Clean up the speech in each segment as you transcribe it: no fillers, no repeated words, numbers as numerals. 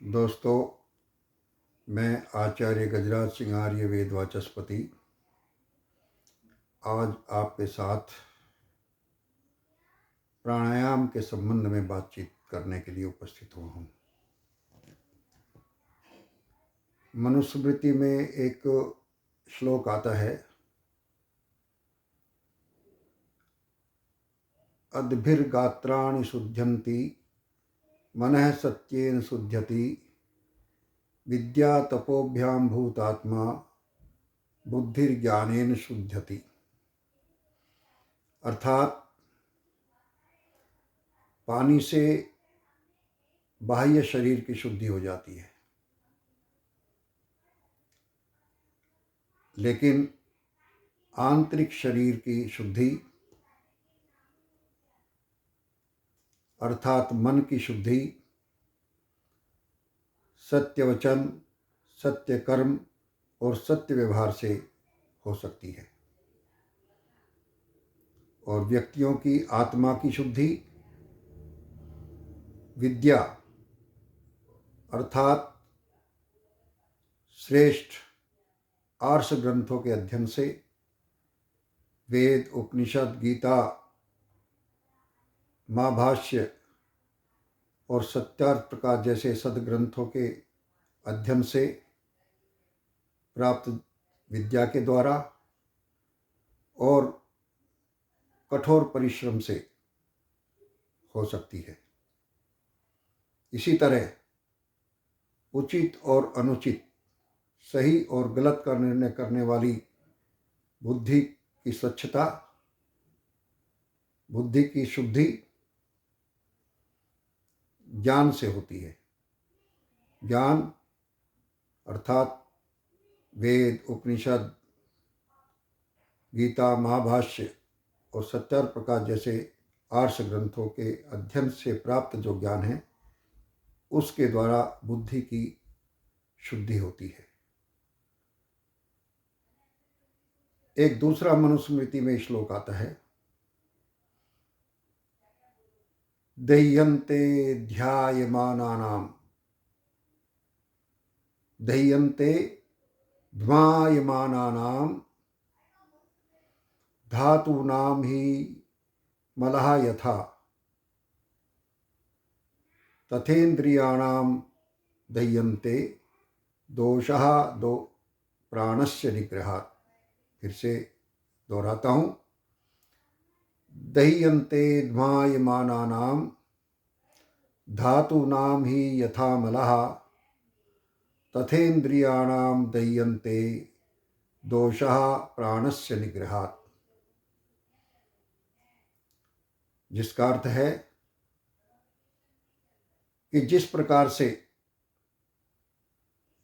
दोस्तों, मैं आचार्य गजराज सिंह आर्य वेद वाचस्पति आज आपके साथ प्राणायाम के संबंध में बातचीत करने के लिए उपस्थित हुआ हूँ। मनुस्मृति में एक श्लोक आता है, अद्भिर्गात्राणि शुध्यन्ति मनः सत्येन शुध्यति विद्या तपोभ्याम भूतात्मा बुद्धिर्ज्ञानेन शुध्यति। अर्थात पानी से बाह्य शरीर की शुद्धि हो जाती है, लेकिन आंतरिक शरीर की शुद्धि अर्थात मन की शुद्धि सत्य वचन, सत्य कर्म और सत्य व्यवहार से हो सकती है। और व्यक्तियों की आत्मा की शुद्धि विद्या अर्थात श्रेष्ठ आर्ष ग्रंथों के अध्ययन से, वेद, उपनिषद, गीता, महाभाष्य और सत्यार्थ प्रकाश जैसे सदग्रंथों के अध्ययन से प्राप्त विद्या के द्वारा और कठोर परिश्रम से हो सकती है। इसी तरह उचित और अनुचित, सही और गलत का निर्णय करने वाली बुद्धि की स्वच्छता, बुद्धि की शुद्धि ज्ञान से होती है। ज्ञान अर्थात वेद, उपनिषद, गीता, महाभाष्य और सत्यार्थ प्रकाश जैसे आर्ष ग्रंथों के अध्ययन से प्राप्त जो ज्ञान है, उसके द्वारा बुद्धि की शुद्धि होती है। एक दूसरा मनुस्मृति में श्लोक आता है, दह्यन्ते ध्यायमानानां दह्यन्ते ध्मायमानानां धातूनां हि मलः यथा तथेन्द्रियाणां दह्यन्ते दोषः दो प्राणस्य निग्रहात्। फिर से दोहराता हूँ, दह्यन्ते ध्मायमानानां धातूनां हि यथा मलः तथेन्द्रियाणां दह्यन्ते दोषः प्राणस्य निग्रहात्। जिसका अर्थ है कि जिस प्रकार से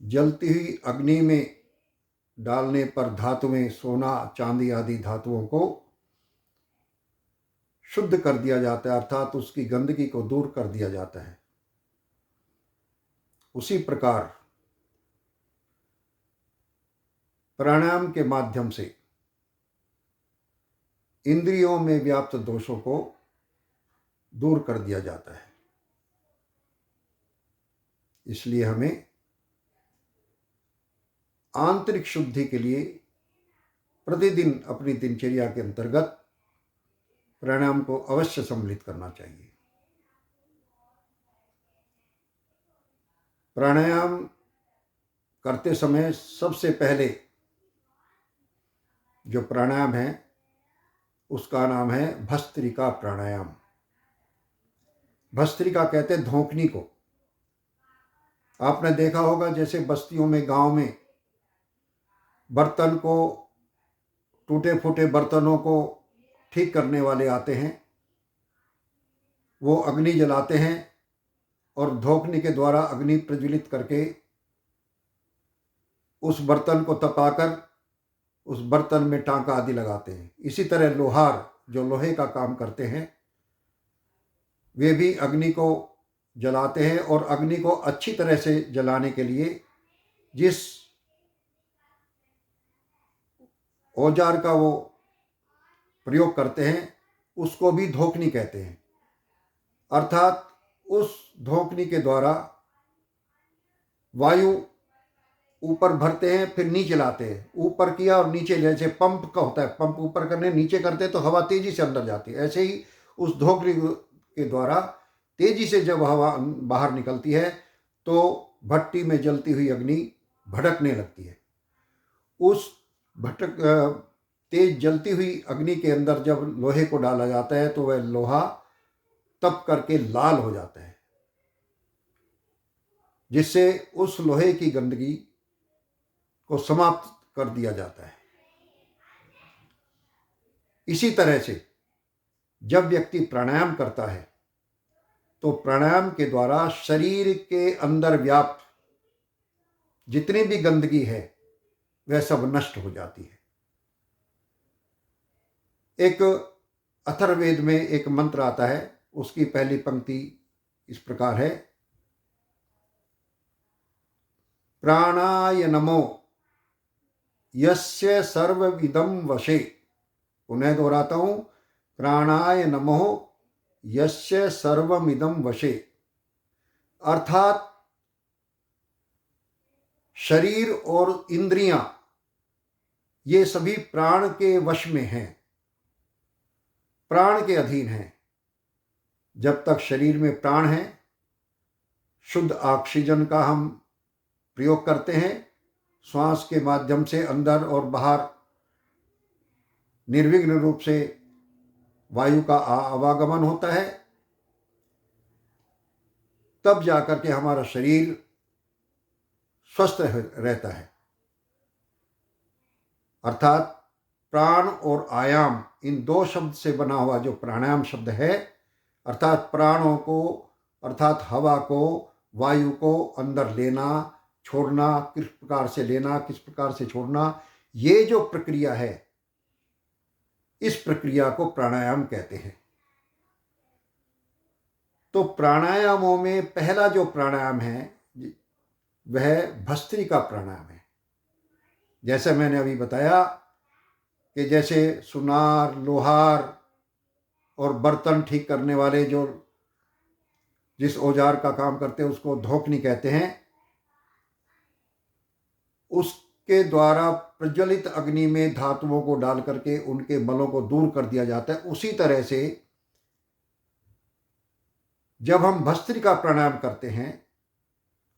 जलती हुई अग्नि में डालने पर धातुएं, सोना, चांदी आदि धातुओं को शुद्ध कर दिया जाता है, अर्थात उसकी गंदगी को दूर कर दिया जाता है, उसी प्रकार प्राणायाम के माध्यम से इंद्रियों में व्याप्त दोषों को दूर कर दिया जाता है। इसलिए हमें आंतरिक शुद्धि के लिए प्रतिदिन अपनी दिनचर्या के अंतर्गत प्राणायाम को अवश्य सम्मिलित करना चाहिए। प्राणायाम करते समय सबसे पहले जो प्राणायाम है उसका नाम है भस्त्रिका प्राणायाम। भस्त्रिका कहते हैं धोंकनी को। आपने देखा होगा जैसे बस्तियों में, गांव में बर्तन को, टूटे फूटे बर्तनों को ठीक करने वाले आते हैं, वो अग्नि जलाते हैं और धोंकनी के द्वारा अग्नि प्रज्वलित करके उस बर्तन को तपाकर उस बर्तन में टांका आदि लगाते हैं। इसी तरह लोहार जो लोहे का काम करते हैं, वे भी अग्नि को जलाते हैं और अग्नि को अच्छी तरह से जलाने के लिए जिस औजार का वो प्रयोग करते हैं उसको भी धोंकनी कहते हैं। अर्थात उस धोंकनी के द्वारा वायु ऊपर भरते हैं, फिर नीचे लाते हैं, ऊपर किया और नीचे, जैसे पंप का होता है, पंप ऊपर करने नीचे करते हैं तो हवा तेजी से अंदर जाती है, ऐसे ही उस धोखरी के द्वारा तेजी से जब हवा बाहर निकलती है तो भट्टी में जलती हुई अग्नि भड़कने लगती है। उस भटक तेज जलती हुई अग्नि के अंदर जब लोहे को डाला जाता है तो वह लोहा तप करके लाल हो जाता है, जिससे उस लोहे की गंदगी को समाप्त कर दिया जाता है। इसी तरह से जब व्यक्ति प्राणायाम करता है तो प्राणायाम के द्वारा शरीर के अंदर व्याप्त जितनी भी गंदगी है वह सब नष्ट हो जाती है। एक अथर्ववेद में एक मंत्र आता है, उसकी पहली पंक्ति इस प्रकार है, प्राणाय नमो यस्य सर्वविदं वशे। पुनः दोहराता हूं, प्राणाय नमो यस्य सर्वमिदं वशे। अर्थात शरीर और इंद्रियां ये सभी प्राण के वश में हैं, प्राण के अधीन हैं। जब तक शरीर में प्राण है, शुद्ध ऑक्सीजन का हम प्रयोग करते हैं, श्वास के माध्यम से अंदर और बाहर निर्विघ्न रूप से वायु का आवागमन होता है, तब जाकर के हमारा शरीर स्वस्थ रहता है। अर्थात प्राण और आयाम, इन दो शब्द से बना हुआ जो प्राणायाम शब्द है, अर्थात प्राणों को, अर्थात हवा को, वायु को अंदर लेना, छोड़ना, किस प्रकार से लेना, किस प्रकार से छोड़ना, ये जो प्रक्रिया है, इस प्रक्रिया को प्राणायाम कहते हैं। तो प्राणायामों में पहला जो प्राणायाम है वह भस्त्रिका प्राणायाम है। जैसे मैंने अभी बताया कि जैसे सुनार, लोहार और बर्तन ठीक करने वाले जो जिस औजार का काम करते हैं उसको धोखनी कहते हैं, उसके द्वारा प्रज्वलित अग्नि में धातुओं को डाल करके उनके मलों को दूर कर दिया जाता है। उसी तरह से जब हम भस्त्रिका प्राणायाम करते हैं,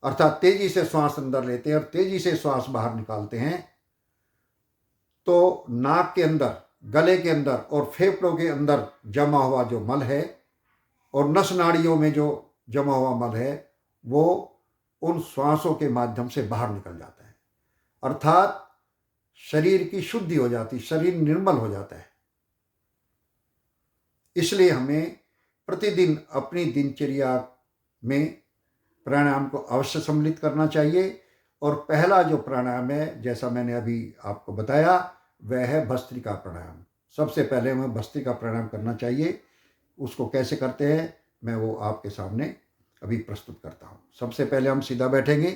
अर्थात तेजी से श्वास अंदर लेते हैं और तेजी से श्वास बाहर निकालते हैं, तो नाक के अंदर, गले के अंदर और फेफड़ों के अंदर जमा हुआ जो मल है और नस नाड़ियों में जो जमा हुआ मल है वो उन श्वासों के माध्यम से बाहर निकल जाता है। अर्थात शरीर की शुद्धि हो जाती, शरीर निर्मल हो जाता है। इसलिए हमें प्रतिदिन अपनी दिनचर्या में प्राणायाम को अवश्य सम्मिलित करना चाहिए। और पहला जो प्राणायाम है, जैसा मैंने अभी आपको बताया, वह है भस्त्रिका प्राणायाम। सबसे पहले हमें भस्त्रिका प्राणायाम करना चाहिए। उसको कैसे करते हैं मैं वो आपके सामने अभी प्रस्तुत करता हूँ। सबसे पहले हम सीधा बैठेंगे,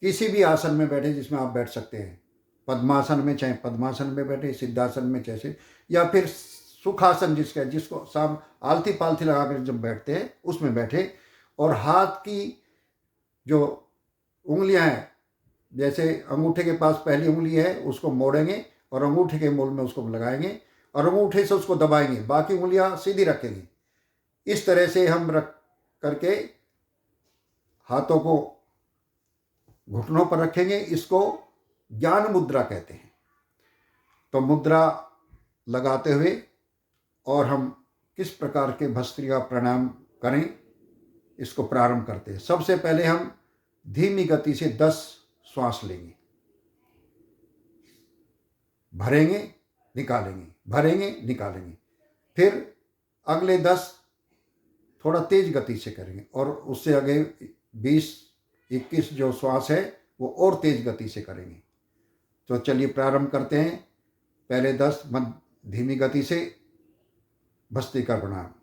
किसी भी आसन में बैठे जिसमें आप बैठ सकते हैं। पद्मासन में चाहे पद्मासन में बैठे, सिद्धासन में जैसे, या फिर सुखासन जिसको साम आलती पालथी लगा कर जब बैठते हैं उसमें बैठे। और हाथ की जो उंगलियां हैं, जैसे अंगूठे के पास पहली उंगली है उसको मोड़ेंगे और अंगूठे के मूल में उसको लगाएंगे और अंगूठे से उसको दबाएंगे, बाकी उंगलियां सीधी रखेंगे। इस तरह से हम रख करके हाथों को घुटनों पर रखेंगे। इसको ज्ञान मुद्रा कहते हैं। तो मुद्रा लगाते हुए और हम किस प्रकार के भस्त्रिका प्राणायाम करें इसको प्रारंभ करते हैं। सबसे पहले हम धीमी गति से 10 श्वास लेंगे, भरेंगे, निकालेंगे, भरेंगे, निकालेंगे। फिर अगले 10 थोड़ा तेज गति से करेंगे और उससे आगे 20-21 जो श्वास है वो और तेज गति से करेंगे। तो चलिए प्रारंभ करते हैं। पहले 10 धीमी गति से भस्त्रिका प्राणायाम।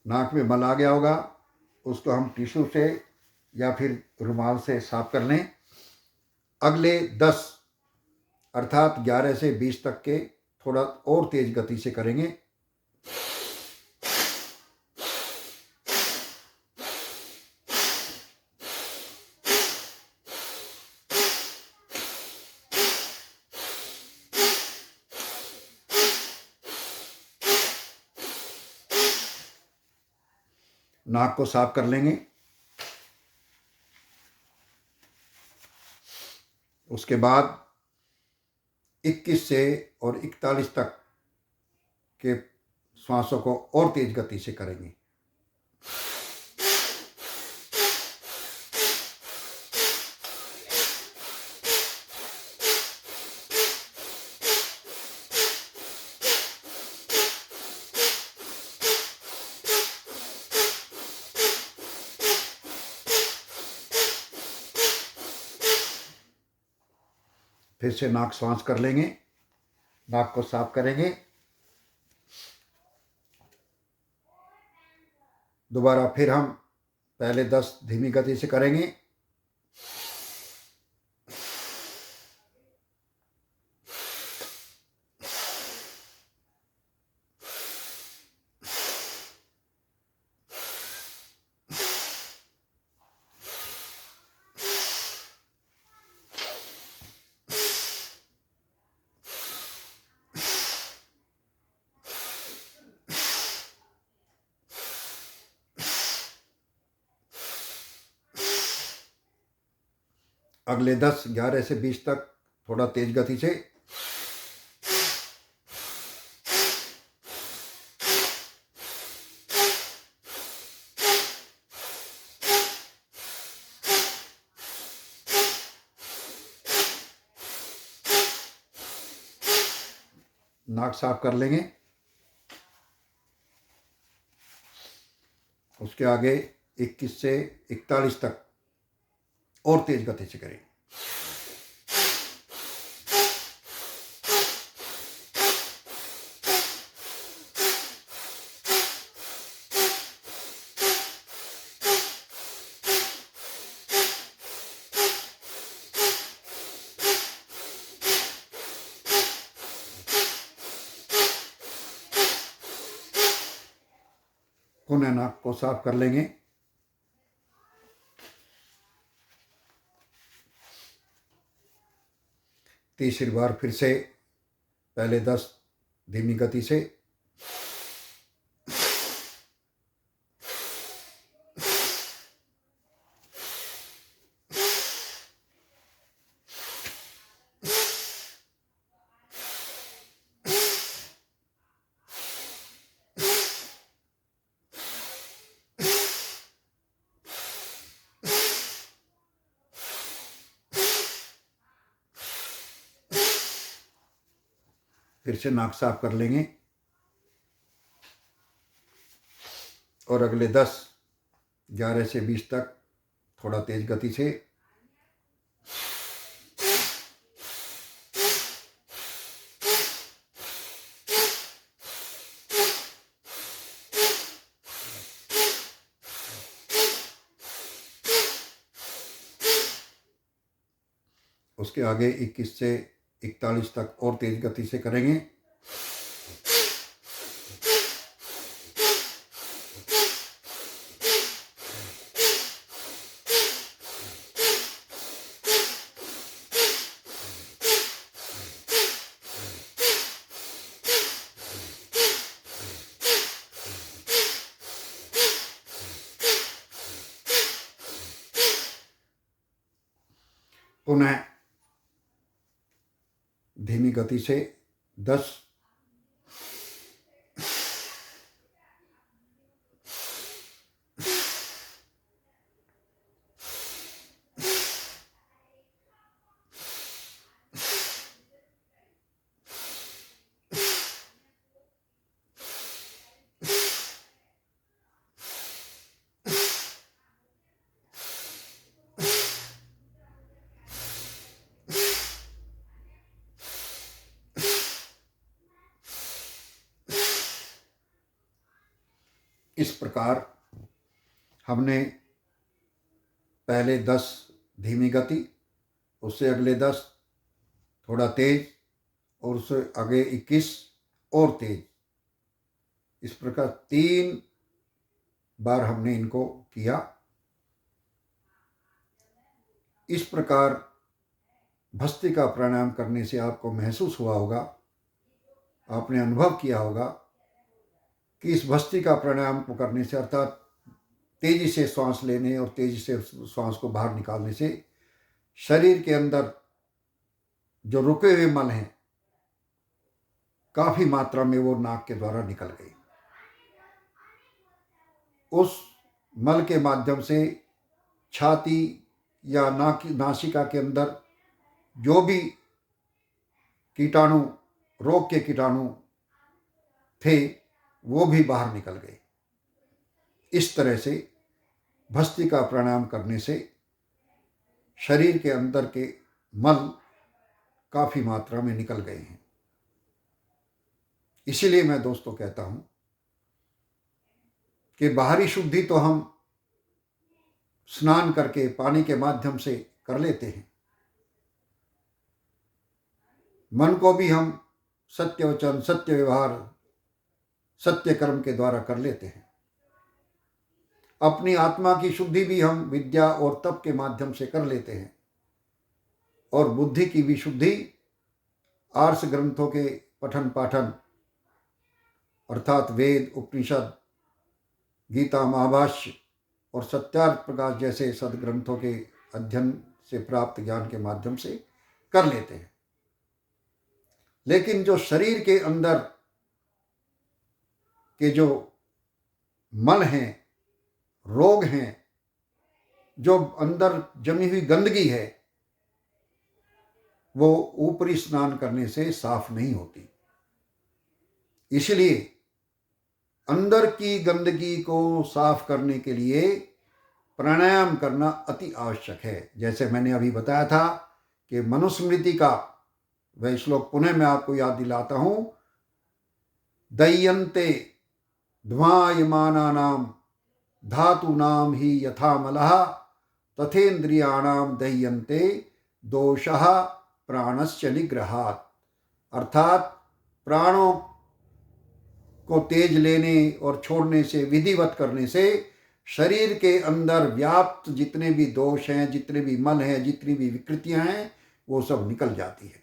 नाक में मल आ गया होगा, उसको हम टिश्यू से या फिर रुमाल से साफ कर लें। अगले 10 अर्थात 11 से 20 तक के थोड़ा और तेज गति से करेंगे। नाक को साफ कर लेंगे। उसके बाद 21 से और 41 तक के श्वासों को और तेज गति से करेंगे। फिर से नाक श्वास कर लेंगे, नाक को साफ करेंगे। दोबारा फिर हम पहले 10 धीमी गति से करेंगे। अगले 10, 11 से 20 तक थोड़ा तेज गति से। नाक साफ कर लेंगे। उसके आगे 21 से 41 तक और तेज गति से करें। पुनः नाक को साफ कर लेंगे। तीसरी बार फिर से पहले 10 धीमी गति से। फिर से नाक साफ कर लेंगे और अगले 10, 11 से 20 तक थोड़ा तेज गति से। उसके आगे 21 से 41 तक और तेज गति से करेंगे। पुनः धीमी गति से 10, इस प्रकार हमने पहले 10 धीमी गति, उससे अगले 10 थोड़ा तेज, और उससे आगे 21 और तेज, इस प्रकार 3 बार हमने इनको किया। इस प्रकार भस्त्रिका प्राणायाम करने से आपको महसूस हुआ होगा, आपने अनुभव किया होगा कि इस भस्त्रिका प्राणायाम को करने से, अर्थात तेजी से श्वास लेने और तेजी से श्वास को बाहर निकालने से, शरीर के अंदर जो रुके हुए मल हैं काफी मात्रा में वो नाक के द्वारा निकल गए। उस मल के माध्यम से छाती या नासिका के अंदर जो भी कीटाणु, रोग के कीटाणु थे वो भी बाहर निकल गए। इस तरह से भस्त्रिका प्राणायाम करने से शरीर के अंदर के मल काफी मात्रा में निकल गए हैं। इसीलिए मैं दोस्तों कहता हूं कि बाहरी शुद्धि तो हम स्नान करके पानी के माध्यम से कर लेते हैं, मन को भी हम सत्य वचन, सत्य व्यवहार, सत्य कर्म के द्वारा कर लेते हैं। अपनी आत्मा की शुद्धि भी हम विद्या और तप के माध्यम से कर लेते हैं, और बुद्धि की भी शुद्धि आर्ष ग्रंथों के पठन पाठन, अर्थात वेद, उपनिषद, गीता, महाभाष्य और सत्यार्थ प्रकाश जैसे सदग्रंथों के अध्ययन से प्राप्त ज्ञान के माध्यम से कर लेते हैं। लेकिन जो शरीर के अंदर के जो मल हैं, रोग हैं, जो अंदर जमी हुई गंदगी है, वो ऊपरी स्नान करने से साफ नहीं होती। इसलिए अंदर की गंदगी को साफ करने के लिए प्राणायाम करना अति आवश्यक है। जैसे मैंने अभी बताया था कि मनुस्मृति का वह श्लोक पुनः मैं आपको याद दिलाता हूं, दह्यन्ते ध्वायमानानाम धातूनाम ही यथा मलः तथेन्द्रियाणाम दह्यन्ते दोषः प्राणस्य निग्रहात्। अर्थात प्राणों को तेज लेने और छोड़ने से, विधिवत करने से शरीर के अंदर व्याप्त जितने भी दोष हैं, जितने भी मल हैं, जितनी भी विकृतियां हैं, वो सब निकल जाती है।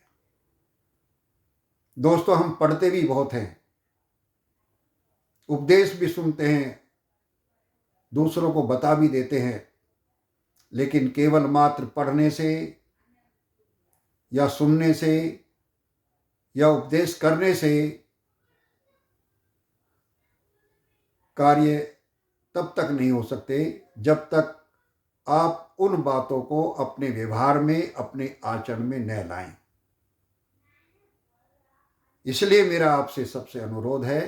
दोस्तों, हम पढ़ते भी बहुत हैं, उपदेश भी सुनते हैं, दूसरों को बता भी देते हैं, लेकिन केवल मात्र पढ़ने से या सुनने से या उपदेश करने से कार्य तब तक नहीं हो सकते जब तक आप उन बातों को अपने व्यवहार में, अपने आचरण में न लाएं। इसलिए मेरा आपसे सबसे अनुरोध है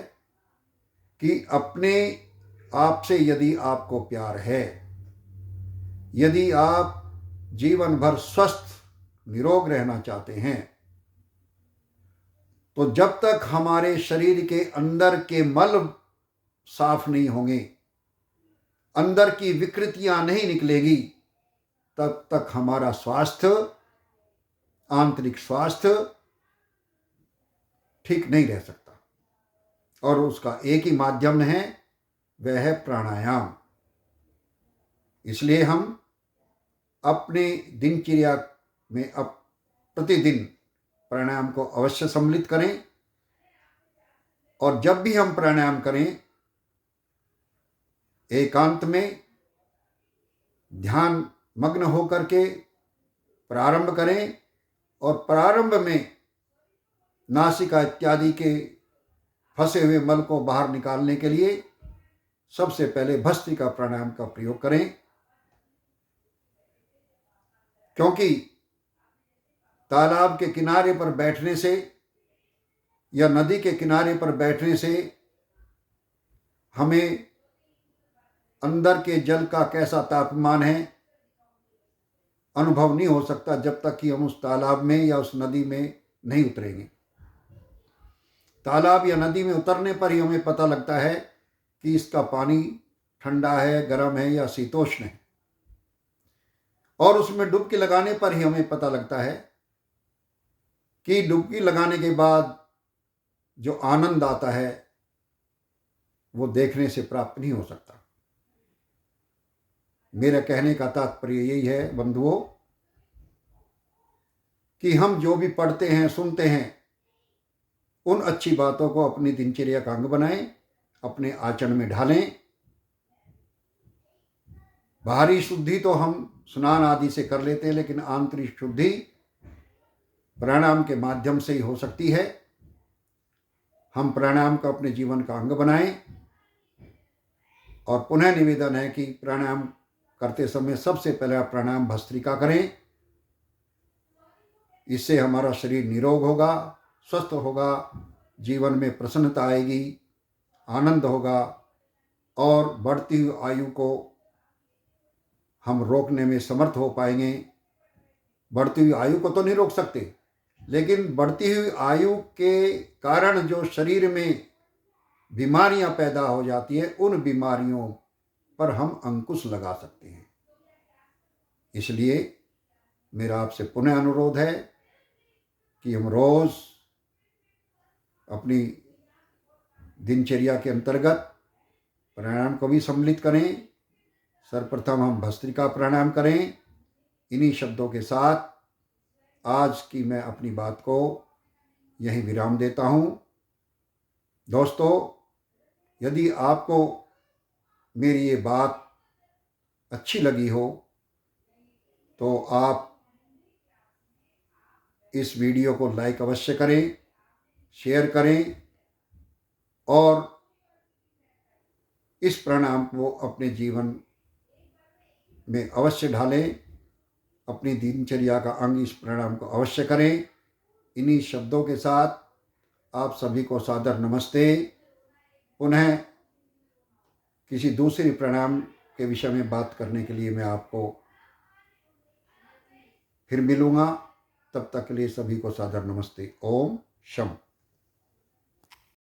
कि अपने आप से यदि आपको प्यार है, यदि आप जीवन भर स्वस्थ निरोग रहना चाहते हैं, तो जब तक हमारे शरीर के अंदर के मल साफ नहीं होंगे, अंदर की विकृतियां नहीं निकलेगी, तब तक हमारा स्वास्थ्य, आंतरिक स्वास्थ्य ठीक नहीं रह सकता। और उसका एक ही माध्यम है, वह है प्राणायाम। इसलिए हम अपने दिनचर्या में अब प्रतिदिन प्राणायाम को अवश्य सम्मिलित करें, और जब भी हम प्राणायाम करें, एकांत में ध्यान मग्न होकर के प्रारंभ करें, और प्रारंभ में नासिका इत्यादि के फंसे हुए मल को बाहर निकालने के लिए सबसे पहले भस्त्रिका प्राणायाम का प्रयोग करें। क्योंकि तालाब के किनारे पर बैठने से या नदी के किनारे पर बैठने से हमें अंदर के जल का कैसा तापमान है अनुभव नहीं हो सकता जब तक कि हम उस तालाब में या उस नदी में नहीं उतरेंगे। तालाब या नदी में उतरने पर ही हमें पता लगता है कि इसका पानी ठंडा है, गर्म है या शीतोष्ण है। और उसमें डुबकी लगाने पर ही हमें पता लगता है कि डुबकी लगाने के बाद जो आनंद आता है वो देखने से प्राप्त नहीं हो सकता। मेरा कहने का तात्पर्य यही है बंधुओं कि हम जो भी पढ़ते हैं, सुनते हैं, उन अच्छी बातों को अपनी दिनचर्या का अंग बनाएं, अपने आचरण में ढालें। बाहरी शुद्धि तो हम स्नान आदि से कर लेते हैं, लेकिन आंतरिक शुद्धि प्राणायाम के माध्यम से ही हो सकती है। हम प्राणायाम को अपने जीवन का अंग बनाएं और पुनः निवेदन है कि प्राणायाम करते समय सबसे पहले आप प्राणायाम भस्त्रिका करें। इससे हमारा शरीर निरोग होगा, स्वस्थ होगा, जीवन में प्रसन्नता आएगी, आनंद होगा और बढ़ती हुई आयु को हम रोकने में समर्थ हो पाएंगे। बढ़ती हुई आयु को तो नहीं रोक सकते, लेकिन बढ़ती हुई आयु के कारण जो शरीर में बीमारियां पैदा हो जाती है, उन बीमारियों पर हम अंकुश लगा सकते हैं। इसलिए मेरा आपसे पुनः अनुरोध है कि हम रोज अपनी दिनचर्या के अंतर्गत प्राणायाम को भी सम्मिलित करें। सर्वप्रथम हम भस्त्रिका प्राणायाम करें। इन्हीं शब्दों के साथ आज की मैं अपनी बात को यहीं विराम देता हूँ। दोस्तों, यदि आपको मेरी ये बात अच्छी लगी हो तो आप इस वीडियो को लाइक अवश्य करें, शेयर करें और इस प्राणायाम को अपने जीवन में अवश्य ढालें। अपनी दिनचर्या का अंग इस प्राणायाम को अवश्य करें। इन्हीं शब्दों के साथ आप सभी को सादर नमस्ते। पुनः किसी दूसरी प्राणायाम के विषय में बात करने के लिए मैं आपको फिर मिलूँगा। तब तक के लिए सभी को सादर नमस्ते। ओम शम।